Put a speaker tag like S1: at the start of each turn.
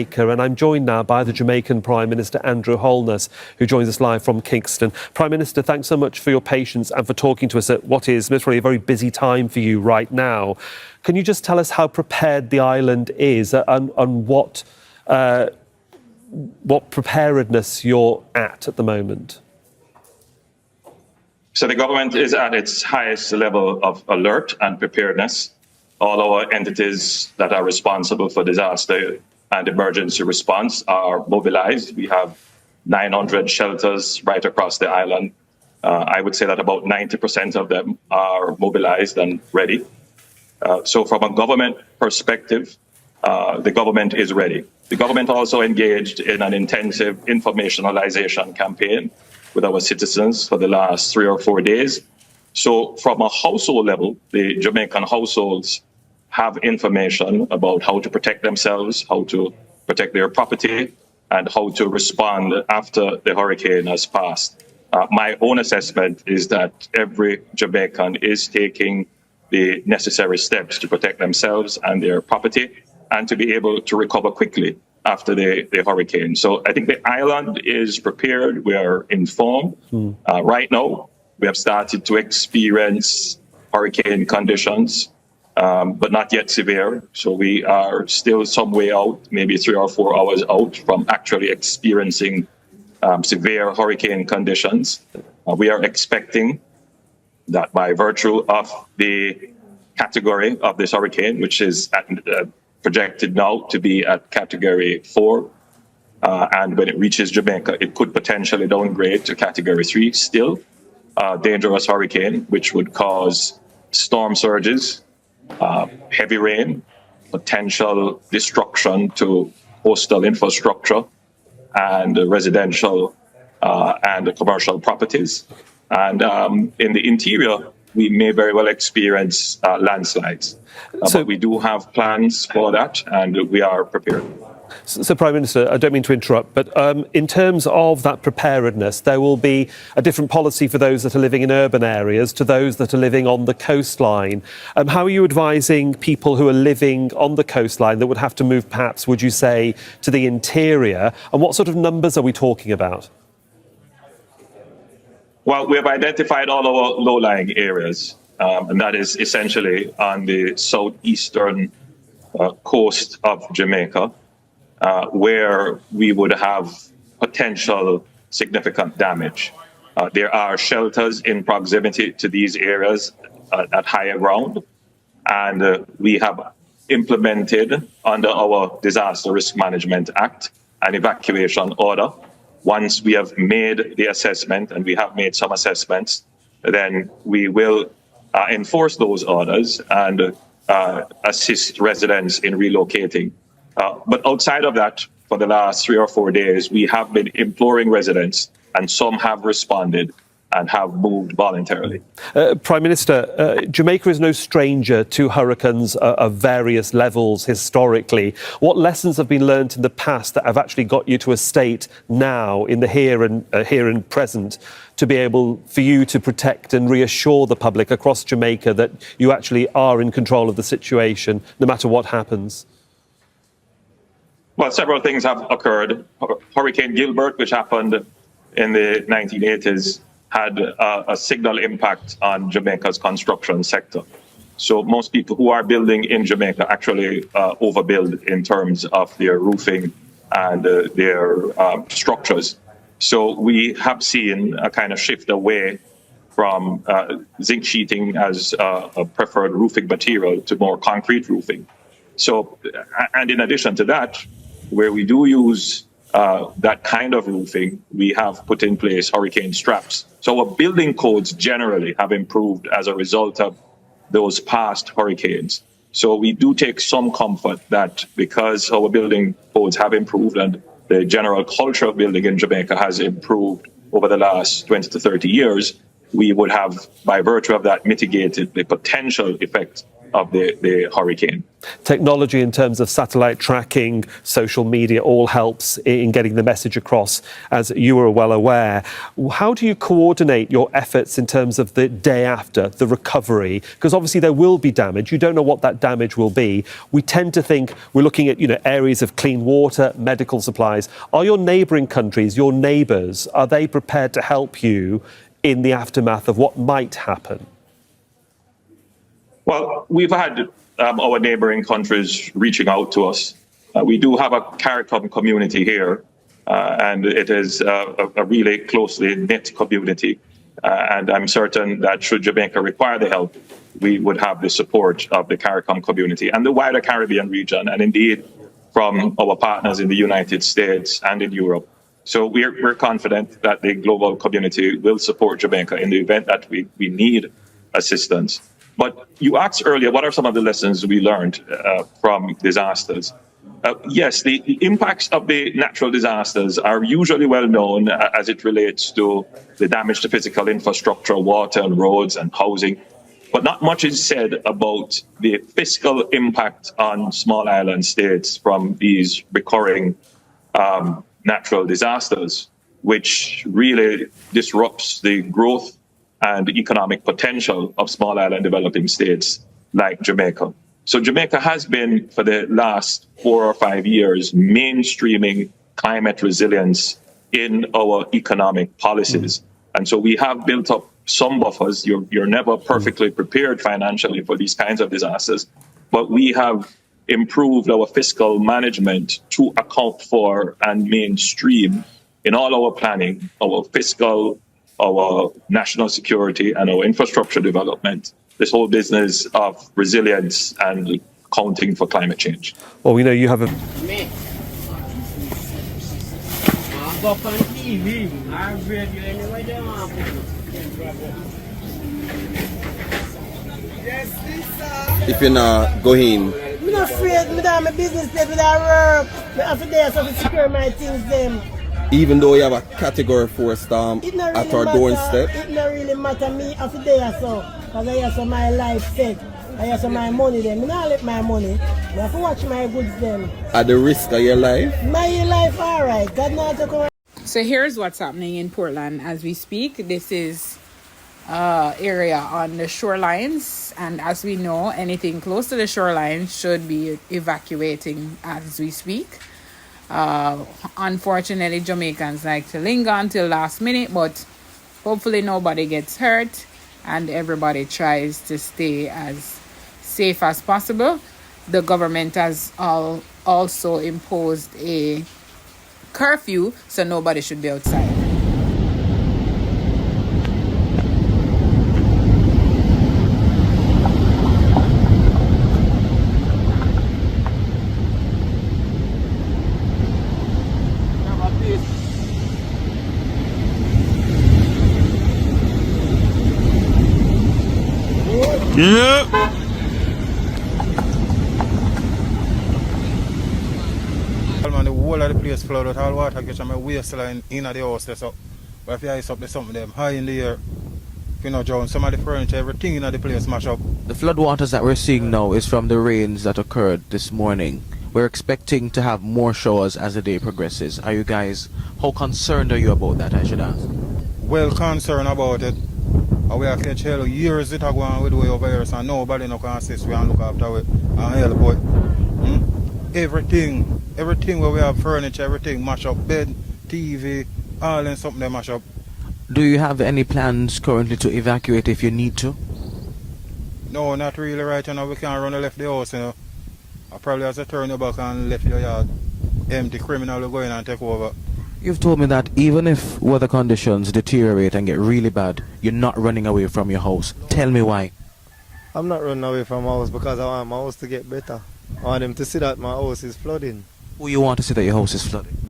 S1: And I'm joined now by the Jamaican Prime Minister Andrew Holness, who joins us live from Kingston. Prime Minister, thanks so much for your patience and for talking to us at what is probably a very busy time for you right now. Can you just tell us how prepared the island is and what preparedness you're at the moment?
S2: So the government is at its highest level of alert and preparedness. All our entities that are responsible for disaster and emergency response are mobilized. We have 900 shelters right across the island. I would say that about 90% of them are mobilized and ready. So from a government perspective, the government is ready. The government also engaged in an intensive informationalization campaign with our citizens for the last 3 or 4 days. So from a household level, the Jamaican households have information about how to protect themselves, how to protect their property, and how to respond after the hurricane has passed. My own assessment is that every Jamaican is taking the necessary steps to protect themselves and their property and to be able to recover quickly after the hurricane. So I think the island is prepared. We are informed. Right now, we have started to experience hurricane conditions, but not yet severe. So we are still some way out, maybe 3 or 4 hours out from actually experiencing severe hurricane conditions. We are expecting that by virtue of the category of this hurricane, which is projected now to be at Category 4, and when it reaches Jamaica, it could potentially downgrade to Category 3, still a dangerous hurricane, which would cause storm surges, heavy rain, potential destruction to coastal infrastructure and residential and commercial properties. And in the interior, we may very well experience landslides. But we do have plans for that, and we are prepared.
S1: So, Prime Minister, I don't mean to interrupt, but in terms of that preparedness, there will be a different policy for those that are living in urban areas to those that are living on the coastline. How are you advising people who are living on the coastline that would have to move, perhaps, would you say, to the interior? And what sort of numbers are we talking about?
S2: Well, we have identified all our low-lying areas, and that is essentially on the southeastern coast of Jamaica, where we would have potential significant damage. There are shelters in proximity to these areas at higher ground, and we have implemented under our Disaster Risk Management Act an evacuation order. Once we have made the assessment, and we have made some assessments, then we will enforce those orders and assist residents in relocating. But outside of that, for the last 3 or 4 days, we have been imploring residents, and some have responded and have moved voluntarily.
S1: Prime Minister, Jamaica is no stranger to hurricanes of various levels historically. What lessons have been learnt in the past that have actually got you to a state now, in the here and present, to be able for you to protect and reassure the public across Jamaica that you actually are in control of the situation, no matter what happens?
S2: Well, several things have occurred. Hurricane Gilbert, which happened in the 1980s, had a signal impact on Jamaica's construction sector. So most people who are building in Jamaica actually overbuild in terms of their roofing and their structures. So we have seen a kind of shift away from zinc sheeting as a preferred roofing material to more concrete roofing. So, and in addition to that, where we do use that kind of roofing, we have put in place hurricane straps. So our building codes generally have improved as a result of those past hurricanes. So we do take some comfort that because our building codes have improved and the general culture of building in Jamaica has improved over the last 20 to 30 years, we would have, by virtue of that, mitigated the potential effect of the hurricane.
S1: Technology in terms of satellite tracking, social media, all helps in getting the message across, as you are well aware. How do you coordinate your efforts in terms of the day after, the recovery? Because obviously there will be damage. You don't know what that damage will be. We tend to think we're looking at, areas of clean water, medical supplies. Are your neighbouring countries, your neighbours, are they prepared to help you in the aftermath of what might happen?
S2: Well, we've had our neighboring countries reaching out to us. We do have a CARICOM community here, and it is a really closely knit community. And I'm certain that should Jamaica require the help, we would have the support of the CARICOM community and the wider Caribbean region, and indeed from our partners in the United States and in Europe. So we're confident that the global community will support Jamaica in the event that we need assistance. But you asked earlier, what are some of the lessons we learned from disasters? Yes, the impacts of the natural disasters are usually well known as it relates to the damage to physical infrastructure, water and roads and housing. But not much is said about the fiscal impact on small island states from these recurring natural disasters, which really disrupts the growth and economic potential of small island developing states like Jamaica. So Jamaica has been, for the last 4 or 5 years, mainstreaming climate resilience in our economic policies. And so we have built up some buffers. You're never perfectly prepared financially for these kinds of disasters, but we have improved our fiscal management to account for and mainstream in all our planning, our fiscal, our national security and our infrastructure development, this whole business of resilience and accounting for climate change.
S1: Well, we know you have a...
S3: If you're not going...
S4: I'm not afraid, I'm doing my business place with our work. I have to there so to secure my things them.
S3: Even though you have a Category 4 storm
S4: It not
S3: at
S4: really
S3: our doorstep?
S4: It not really matter me after there so. Because I have some my life set. I have some my money them. I not let my money. I have to watch my goods them.
S3: At the risk of your life?
S4: My life alright. God not to come.
S5: So here's what's happening in Portland as we speak. This is area on the shorelines, and as we know, anything close to the shoreline should be evacuating as we speak. Unfortunately, Jamaicans like to linger until last minute, but hopefully nobody gets hurt and everybody tries to stay as safe as possible. The government has also imposed a curfew, so nobody should be outside.
S3: Yeah.
S6: Man, the whole of the place flooded, all water catch on my waistline in the house there, so but if you ice up there's something them high in the air, if you know drown, some of the furniture, everything in the place smash up.
S7: The floodwaters that we're seeing now is from the rains that occurred this morning. We're expecting to have more showers as the day progresses. Are you guys, how concerned are you about that, I should ask?
S6: Well concerned about it. And we have to tell you years it are going with way over here, so nobody no can assist we and look after it and help it. Everything where we have furniture, everything mash up, bed, TV, all and something they mash up.
S7: Do you have any plans currently to evacuate if you need to?
S6: No, not really right now. We can't run and left the house, you know. I probably have to turn your back and left your yard empty. Criminal will go in and take over.
S7: You've told me that even if weather conditions deteriorate and get really bad, you're not running away from your house. Tell me why.
S8: I'm not running away from my house because I want my house to get better. I want them to see that my house is flooding.
S7: Who you want to see that your house is flooded?